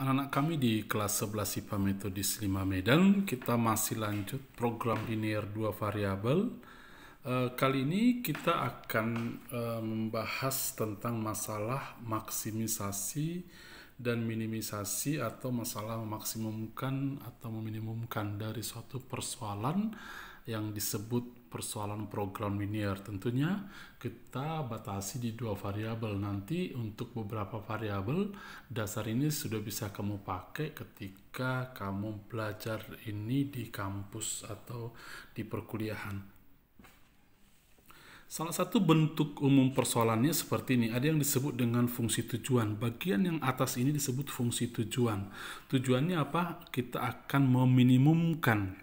Anak-anak kami di kelas 11 IPA Metodis 5 Medan, kita masih lanjut program linear 2 variabel. Kali ini kita akan membahas tentang masalah maksimisasi dan minimisasi atau masalah memaksimumkan atau meminimumkan dari suatu persoalan yang disebut persoalan program linear. Tentunya kita batasi di 2 variabel. Nanti untuk beberapa variabel dasar ini sudah bisa kamu pakai ketika kamu belajar ini di kampus atau di perkuliahan. Salah satu bentuk umum persoalannya seperti ini. Ada yang disebut dengan fungsi tujuan. Bagian yang atas ini disebut fungsi tujuan. Tujuannya apa? Kita akan meminimumkan.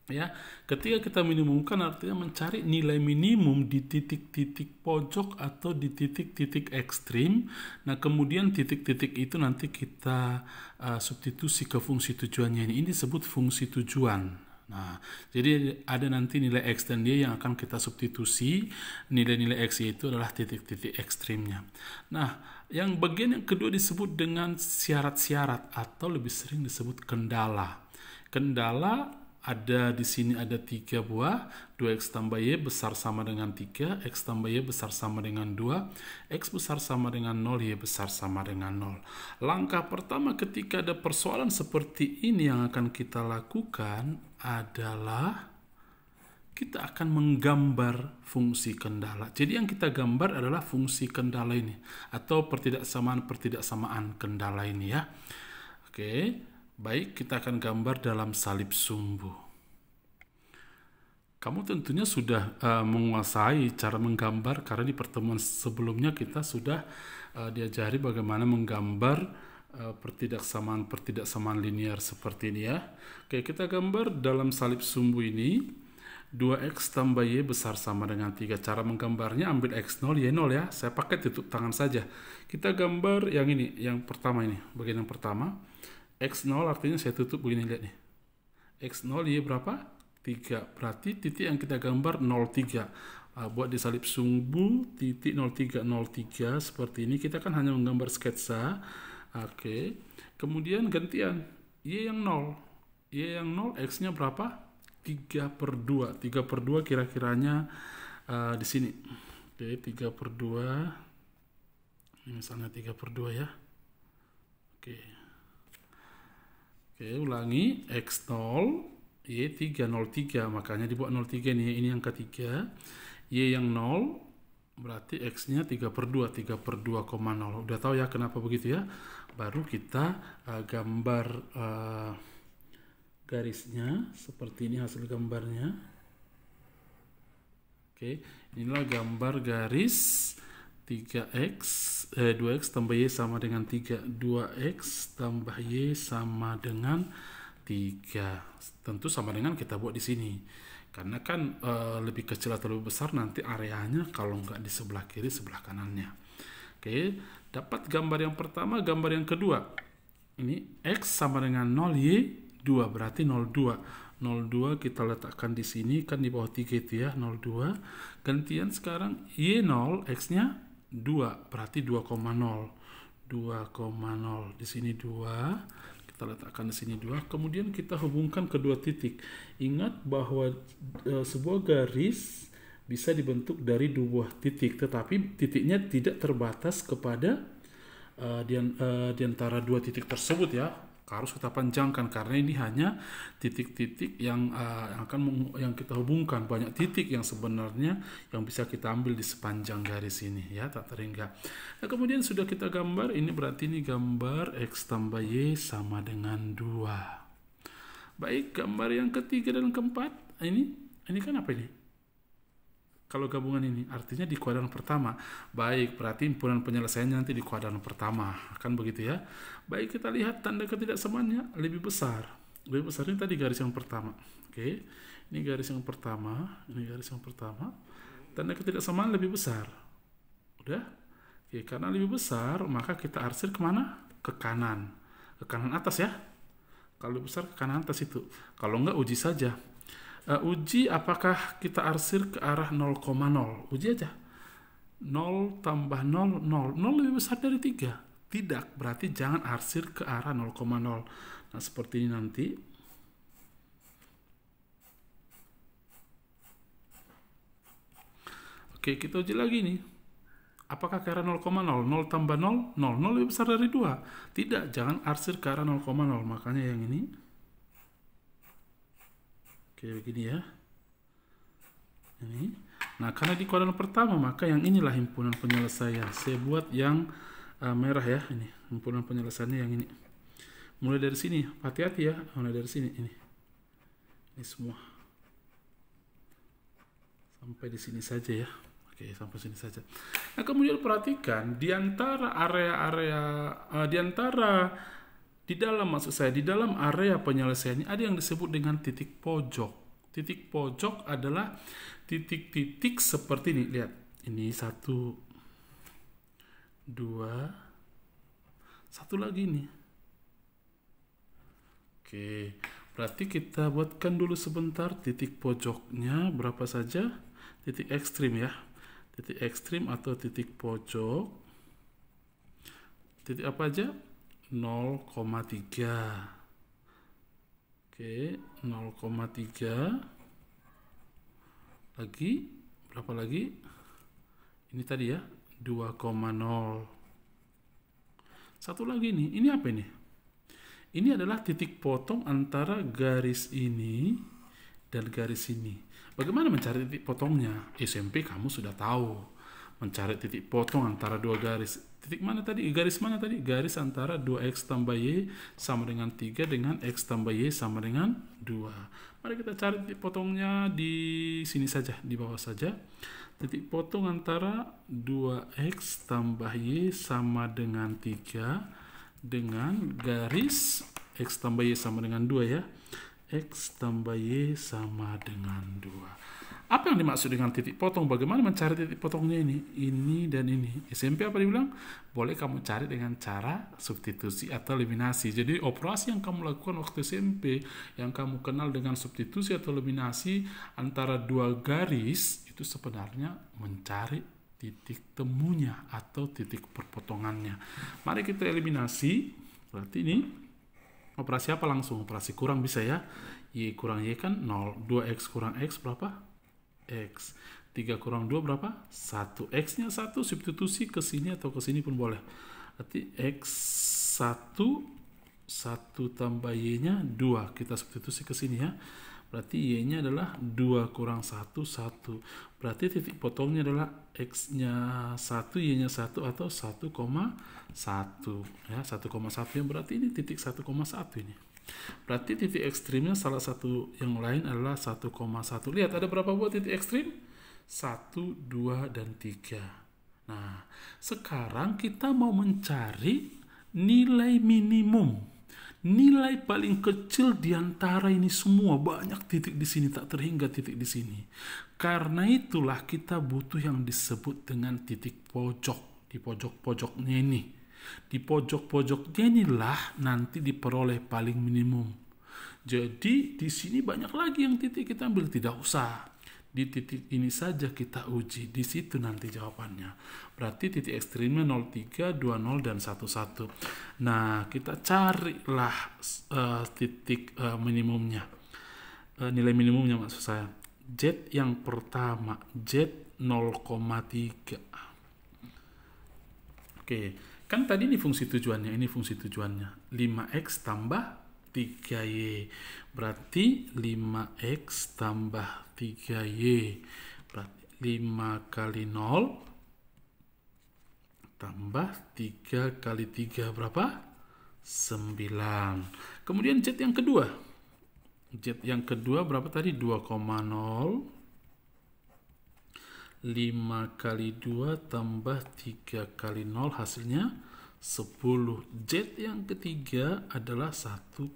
Ya, ketika kita minimumkan artinya mencari nilai minimum di titik-titik pojok atau di titik-titik ekstrim. Nah, kemudian titik-titik itu nanti kita substitusi ke fungsi tujuannya ini. Ini disebut fungsi tujuan. Nah, jadi ada nanti nilai X dan Y yang akan kita substitusi. Nilai-nilai X itu adalah titik-titik ekstrimnya. Nah, yang bagian yang kedua disebut dengan syarat-syarat atau lebih sering disebut kendala. Kendala ada di sini ada 3 buah, 2x tambah y besar sama dengan 3, x tambah y besar sama dengan 2, x besar sama dengan 0, y besar sama dengan 0. Langkah pertama ketika ada persoalan seperti ini yang akan kita lakukan adalah kita akan menggambar fungsi kendala. Jadi yang kita gambar adalah fungsi kendala ini atau pertidaksamaan kendala ini ya. Oke. Baik, kita akan gambar dalam salib sumbu. Kamu tentunya sudah menguasai cara menggambar karena di pertemuan sebelumnya kita sudah diajari bagaimana menggambar pertidaksamaan linear seperti ini ya. Oke, kita gambar dalam salib sumbu ini 2x tambah y besar sama dengan 3. Cara menggambarnya ambil x0, y0 ya. Saya pakai tutup tangan saja. Kita gambar yang ini, yang pertama ini, bagian yang pertama. X0 artinya saya tutup begini, lihat nih. X0 Y berapa? 3. Berarti titik yang kita gambar 03. Buat di salib sumbu titik 0303 seperti ini. Kita kan hanya menggambar sketsa. Oke. Kemudian gantian Y yang 0. Y yang 0 X-nya berapa? 3/2. 3/2 kira-kiranya di sini. Oke, 3/2. Ini misalnya 3/2 ya. Oke. Oke, ulangi X0 Y3 03, makanya dibuat 03 nih, ini yang ketiga. Y yang 0 berarti X-nya 3/2, 3/2,0. Udah tahu ya kenapa begitu ya? Baru kita gambar garisnya seperti ini hasil gambarnya. Oke, inilah gambar garis 2x tambah y sama dengan 3. 2x tambah y sama dengan 3. Tentu sama dengan kita buat di sini. Karena kan lebih kecil atau lebih besar nanti areanya kalau nggak di sebelah kiri, sebelah kanannya. Oke, dapat gambar yang pertama, gambar yang kedua. Ini x sama dengan 0, y 2, berarti 02. 02 kita letakkan di sini, kan di bawah 3 itu ya, 02. Gantian sekarang y0, x-nya 2, berarti 2,0. 2,0. Di sini 2. Kita letakkan di sini 2. Kemudian kita hubungkan kedua titik. Ingat bahwa sebuah garis bisa dibentuk dari 2 titik, tetapi titiknya tidak terbatas kepada di antara 2 titik tersebut ya. Harus kita panjangkan karena ini hanya titik-titik yang kita hubungkan. Banyak titik yang sebenarnya yang bisa kita ambil di sepanjang garis ini ya, tak terhingga. Nah, kemudian sudah kita gambar, ini berarti ini gambar x tambah y sama dengan 2. Baik, gambar yang ketiga dan keempat, ini kan apa ini? Kalau gabungan ini artinya di kuadran pertama. Baik, berarti himpunan penyelesaiannya nanti di kuadran pertama. Kan begitu ya. Baik, kita lihat tanda ketidaksamaannya lebih besar. Lebih besar ini tadi garis yang pertama. Oke. Ini garis yang pertama, ini garis yang pertama. Tanda ketidaksamaan lebih besar. Udah? Oke, karena lebih besar, maka kita arsir kemana? Ke kanan. Ke kanan atas ya. Kalau lebih besar ke kanan atas itu. Kalau enggak uji saja. Uji apakah kita arsir ke arah 0,0. Uji aja. 0 tambah 0, 0. 0 lebih besar dari 3. tidak, berarti jangan arsir ke arah 0,0. Nah, seperti ini nanti. Oke, kita uji lagi nih. Apakah ke arah 0,0? 0 tambah 0, 0. 0 lebih besar dari 2. Tidak, jangan arsir ke arah 0,0. Makanya yang ini. Oke, begini ya. Ini. Nah, karena di kuadran pertama, maka yang inilah himpunan penyelesaian. Saya buat yang merah ya. Ini, himpunan penyelesaiannya yang ini. Mulai dari sini, hati-hati ya. Mulai dari sini, ini. Ini semua. Sampai di sini saja ya. Oke, sampai sini saja. Nah, kemudian perhatikan di antara di dalam area penyelesaian ini ada yang disebut dengan titik pojok. Titik pojok adalah titik-titik seperti ini. Lihat, ini 1, 2, 1 lagi nih. Oke, berarti kita buatkan dulu sebentar titik pojoknya berapa saja. Titik ekstrim ya. Titik ekstrim atau titik pojok. Titik apa aja? 0,3. Oke, 0,3. Lagi, berapa lagi? Ini tadi ya, 2,0. Satu lagi nih, ini apa ini? Ini adalah titik potong antara garis ini dan garis ini. Bagaimana mencari titik potongnya? SMP kamu sudah tahu. Mencari titik potong antara dua garis. Titik mana tadi? Garis mana tadi? Garis antara 2x tambah y sama dengan 3 dengan x tambah y sama dengan 2. Mari kita cari titik potongnya di sini saja, di bawah saja. Titik potong antara 2x tambah y sama dengan 3 dengan garis x tambah y sama dengan 2 ya. X tambah Y sama dengan 2. Apa yang dimaksud dengan titik potong? Bagaimana mencari titik potongnya ini? Ini dan ini. SMP apa dibilang? Boleh kamu cari dengan cara substitusi atau eliminasi. Jadi operasi yang kamu lakukan waktu SMP, yang kamu kenal dengan substitusi atau eliminasi antara dua garis, itu sebenarnya mencari titik temunya atau titik perpotongannya. Mari kita eliminasi. Berarti ini operasi apa langsung? Operasi kurang bisa ya. Y kurang Y kan 0. 2X kurang X berapa? X. 3 kurang 2 berapa? 1. X-nya 1, substitusi ke sini atau ke sini pun boleh. Berarti X1, 1 tambah Y-nya 2. Kita substitusi ke sini ya. Berarti Y-nya adalah 2 kurang 1, 1. Berarti titik potongnya adalah X-nya 1, Y-nya 1 atau 1,1. Ya, 1,1 yang berarti ini titik 1,1 ini. Berarti titik ekstrimnya salah satu yang lain adalah 1,1. Lihat ada berapa buah titik ekstrim? 1, 2, dan 3. Nah, sekarang kita mau mencari nilai minimum. Nilai paling kecil di antara ini semua. Banyak titik di sini, tak terhingga titik di sini. Karena itulah kita butuh yang disebut dengan titik pojok. Di pojok-pojoknya ini. Di pojok-pojoknya inilah nanti diperoleh paling minimum. Jadi di sini banyak lagi yang titik kita ambil, tidak usah. Di titik ini saja kita uji, di situ nanti jawabannya. Berarti titik ekstrimnya 0,3, 2,0 dan 1,1. Nah, kita carilah titik minimumnya. Nilai minimumnya maksud saya. Z yang pertama, Z 0,3. Oke, kan tadi ini fungsi tujuannya, ini fungsi tujuannya. 5x tambah 3y. Berarti 5x tambah 3y. Berarti 5 kali 0 tambah 3 kali 3 berapa? 9. Kemudian Z yang kedua. Z yang kedua berapa tadi? 2,0. 5 kali 2 tambah 3 kali 0 hasilnya 10. Z yang ketiga adalah 1,1.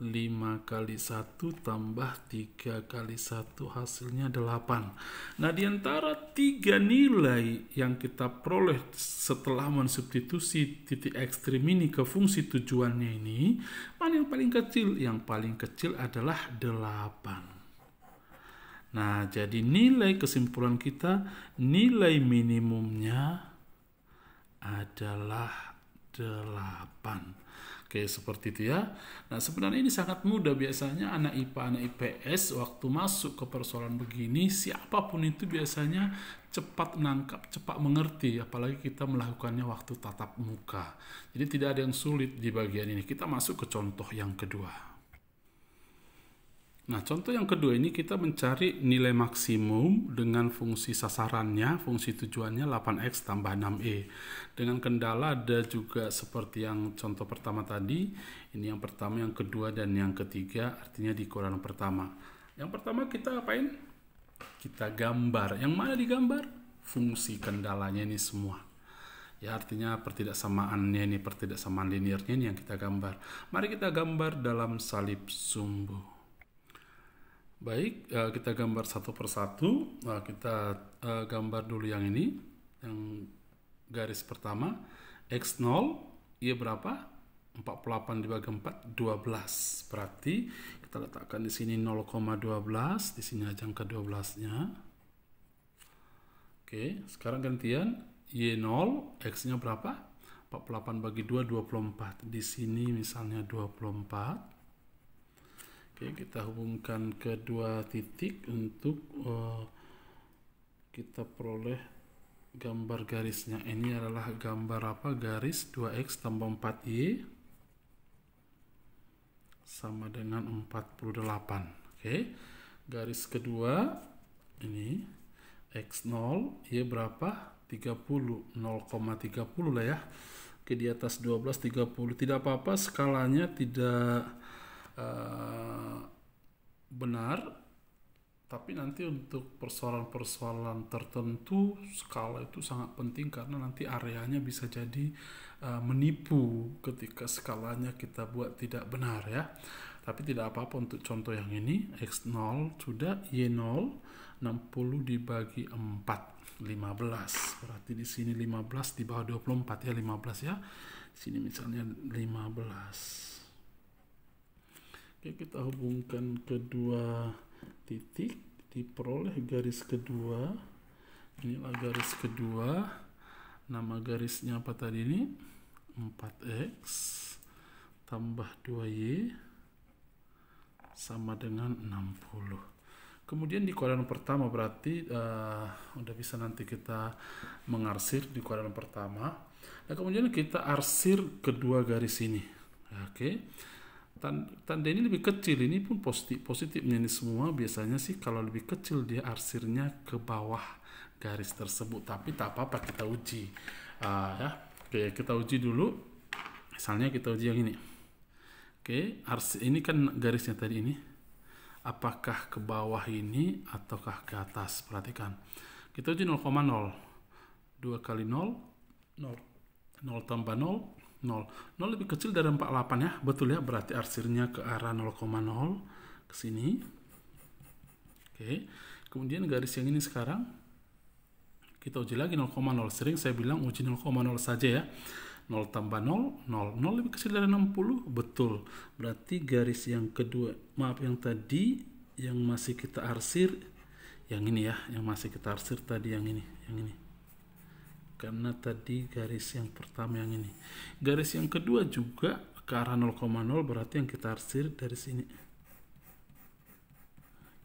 5 kali 1 tambah 3 kali 1 hasilnya 8. Nah, di antara 3 nilai yang kita peroleh setelah mensubstitusi titik ekstrim ini ke fungsi tujuannya ini, mana yang paling kecil? Yang paling kecil adalah 8. Nah, jadi nilai kesimpulan kita, nilai minimumnya adalah 8. Oke, seperti itu ya. Nah, sebenarnya ini sangat mudah. Biasanya anak IPA, anak IPS waktu masuk ke persoalan begini, siapapun itu biasanya cepat nangkap, cepat mengerti. Apalagi kita melakukannya waktu tatap muka. Jadi tidak ada yang sulit di bagian ini. Kita masuk ke contoh yang kedua. Nah, contoh yang kedua ini kita mencari nilai maksimum dengan fungsi sasarannya, fungsi tujuannya 8x tambah 6e. Dengan kendala ada juga seperti yang contoh pertama tadi, ini yang pertama, yang kedua, dan yang ketiga, artinya di koran pertama. Yang pertama kita apain? Kita gambar. Yang mana digambar? Fungsi kendalanya ini semua. Ya, artinya pertidaksamaannya ini, pertidaksamaan linearnya ini yang kita gambar. Mari kita gambar dalam salib sumbu. Baik, kita gambar satu persatu. Kita gambar dulu yang ini, yang garis pertama. X0, Y berapa? 48 dibagi 4, 12. Berarti kita letakkan di sini 0,12, di sini aja angka 12-nya. Oke, sekarang gantian. Y0, X-nya berapa? 48 bagi 2, 24. Di sini misalnya 24. Oke, kita hubungkan kedua titik untuk kita peroleh gambar garisnya. Ini adalah gambar apa? Garis 2x tambah 4y sama dengan 48. Oke, garis kedua ini x0, y berapa? 30, 0,30 lah ya. Oke, di atas 12, 30. Tidak apa-apa, skalanya tidak benar, tapi nanti untuk persoalan-persoalan tertentu skala itu sangat penting karena nanti areanya bisa jadi menipu ketika skalanya kita buat tidak benar ya. Tapi tidak apa-apa untuk contoh yang ini. X0 sudah, Y0 60 dibagi 4 15. Berarti di sini 15 di bawah 24 ya, 15 ya. Di sini misalnya 15. Oke, kita hubungkan kedua titik, diperoleh garis kedua. Inilah garis kedua. Nama garisnya apa tadi ini? 4x tambah 2y sama dengan 60. Kemudian di kuadran pertama berarti udah bisa nanti kita mengarsir di kuadran pertama. Nah, kemudian kita arsir kedua garis ini. Oke. Tanda ini lebih kecil, ini pun positifnya ini semua biasanya sih kalau lebih kecil dia arsirnya ke bawah garis tersebut, tapi tak apa-apa kita uji ya. Oke, kita uji dulu, misalnya kita uji yang ini. Oke, arsir ini kan garisnya tadi ini, apakah ke bawah ini ataukah ke atas? Perhatikan, kita uji 0,0, 2 kali 0 0 tambah 0 0 lebih kecil dari 48 ya, betul ya, berarti arsirnya ke arah 0,0 ke sini. Oke, kemudian garis yang ini sekarang kita uji lagi 0,0. Sering saya bilang uji 0,0 saja ya. 0 tambah 0 0 lebih kecil dari 60, betul, berarti garis yang kedua, maaf yang tadi yang masih kita arsir yang ini ya, yang masih kita arsir tadi yang ini karena tadi garis yang pertama yang ini. Garis yang kedua juga ke arah 0,0, berarti yang kita arsir dari sini.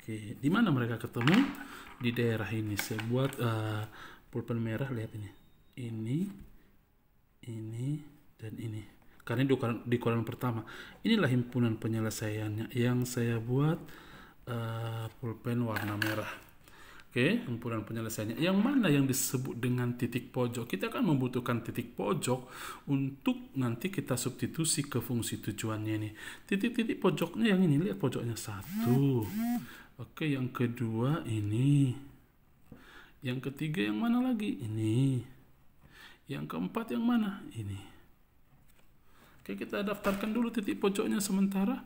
Oke, di mana mereka ketemu? Di daerah ini. Saya buat pulpen merah, lihat ini. Ini dan ini. Karena di koran pertama. Inilah himpunan penyelesaiannya yang saya buat pulpen warna merah. Oke, himpunan penyelesaiannya. Yang mana yang disebut dengan titik pojok? Kita akan membutuhkan titik pojok untuk nanti kita substitusi ke fungsi tujuannya ini. Titik-titik pojoknya yang ini, lihat pojoknya 1. Oke, yang kedua ini. Yang ketiga yang mana lagi? Ini. Yang keempat yang mana? Ini. Oke, kita daftarkan dulu titik pojoknya sementara.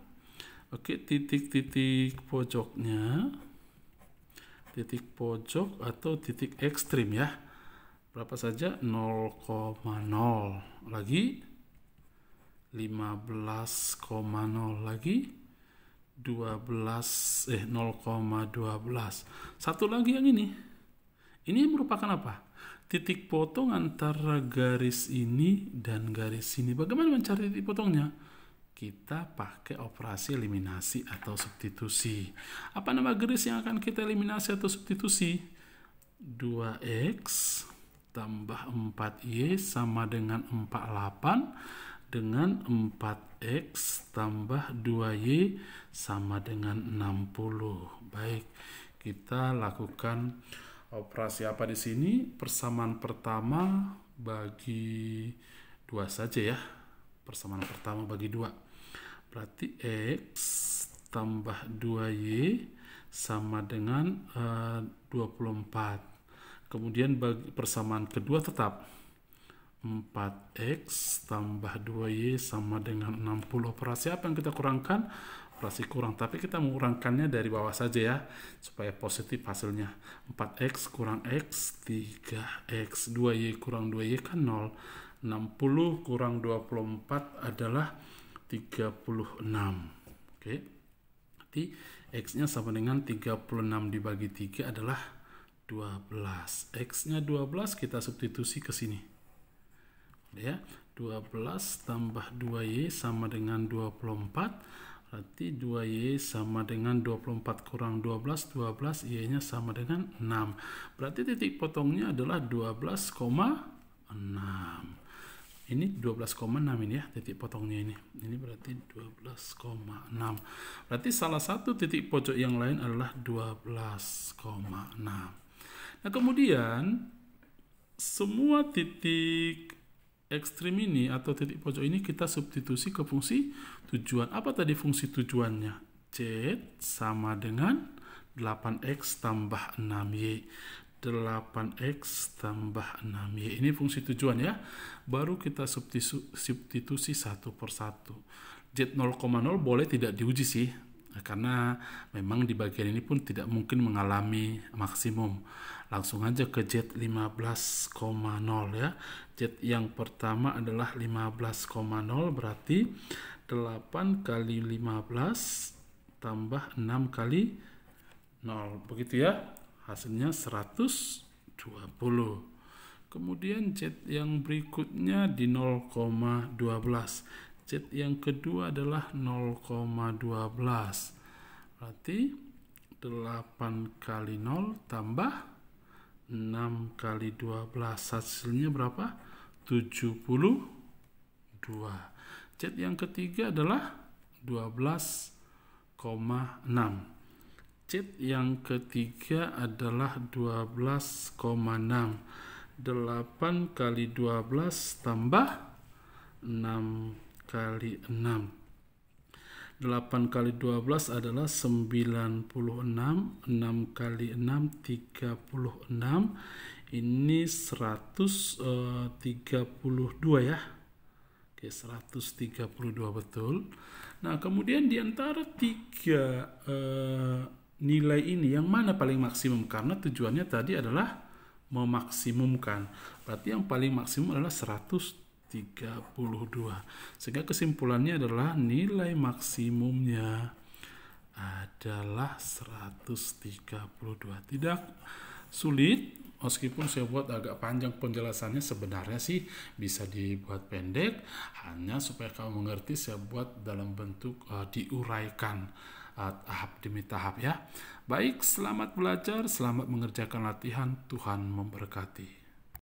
Oke, titik-titik pojoknya. Titik pojok atau titik ekstrim ya, berapa saja? 0,0 lagi, 15,0 lagi, 0,12. Satu lagi yang ini merupakan apa? titik potong antara garis ini dan garis ini. Bagaimana mencari titik potongnya? Kita pakai operasi eliminasi atau substitusi. Apa nama garis yang akan kita eliminasi atau substitusi? 2x tambah 4y sama dengan 48 dengan 4x tambah 2y sama dengan 60. Baik, kita lakukan operasi apa di sini? Persamaan pertama bagi 2 saja ya. Persamaan pertama bagi 2. Berarti x tambah 2y sama dengan 24. Kemudian bagi persamaan kedua tetap 4x tambah 2y sama dengan 60. Operasi apa yang kita kurangkan? Operasi kurang, tapi kita mengurangkannya dari bawah saja ya, supaya positif hasilnya. 4x kurang x 3x, 2y kurang 2y kan 0. 60 kurang 24 adalah 36. Oke. Berarti x-nya sama dengan 36 dibagi 3 adalah 12. X-nya 12 kita substitusi ke sini. Ya, 12 tambah 2y sama dengan 24. Berarti 2y sama dengan 24 kurang 12, 12 y-nya sama dengan 6. Berarti titik potongnya adalah 12,6. Ini 12,6 ini ya, titik potongnya ini. Ini berarti 12,6. Berarti salah satu titik pojok yang lain adalah 12,6. Nah, kemudian semua titik ekstrim ini atau titik pojok ini kita substitusi ke fungsi tujuan. Apa tadi fungsi tujuannya? Z sama dengan 8x tambah 6y. 8x tambah 6y. Ini fungsi tujuan ya. Baru kita substitusi satu per satu. Z 0,0 boleh tidak diuji sih. Karena memang di bagian ini pun tidak mungkin mengalami maksimum. Langsung aja ke Z 15,0 ya. Z yang pertama adalah 15,0 berarti 8 kali 15 tambah 6 kali 0. Begitu ya. Hasilnya 120. Kemudian Z yang berikutnya di 0,12. Z yang kedua adalah 0,12. Berarti 8 kali 0 tambah 6 kali 12. Hasilnya berapa? 72. Z yang ketiga adalah 12,6. Z yang ketiga adalah 12,6. 8 kali 12 tambah 6 kali 6. 8 kali 12 adalah 96. 6 kali 6 36. Ini 132 ya. Oke, 132 betul. Nah, kemudian di antara tiga nilai ini yang mana paling maksimum? Karena tujuannya tadi adalah memaksimumkan. Berarti yang paling maksimum adalah 132. Sehingga kesimpulannya adalah nilai maksimumnya adalah 132. Tidak sulit, meskipun saya buat agak panjang penjelasannya, sebenarnya sih bisa dibuat pendek, hanya supaya kamu mengerti saya buat dalam bentuk diuraikan tahap demi tahap ya. Baik, selamat belajar, selamat mengerjakan latihan, Tuhan memberkati.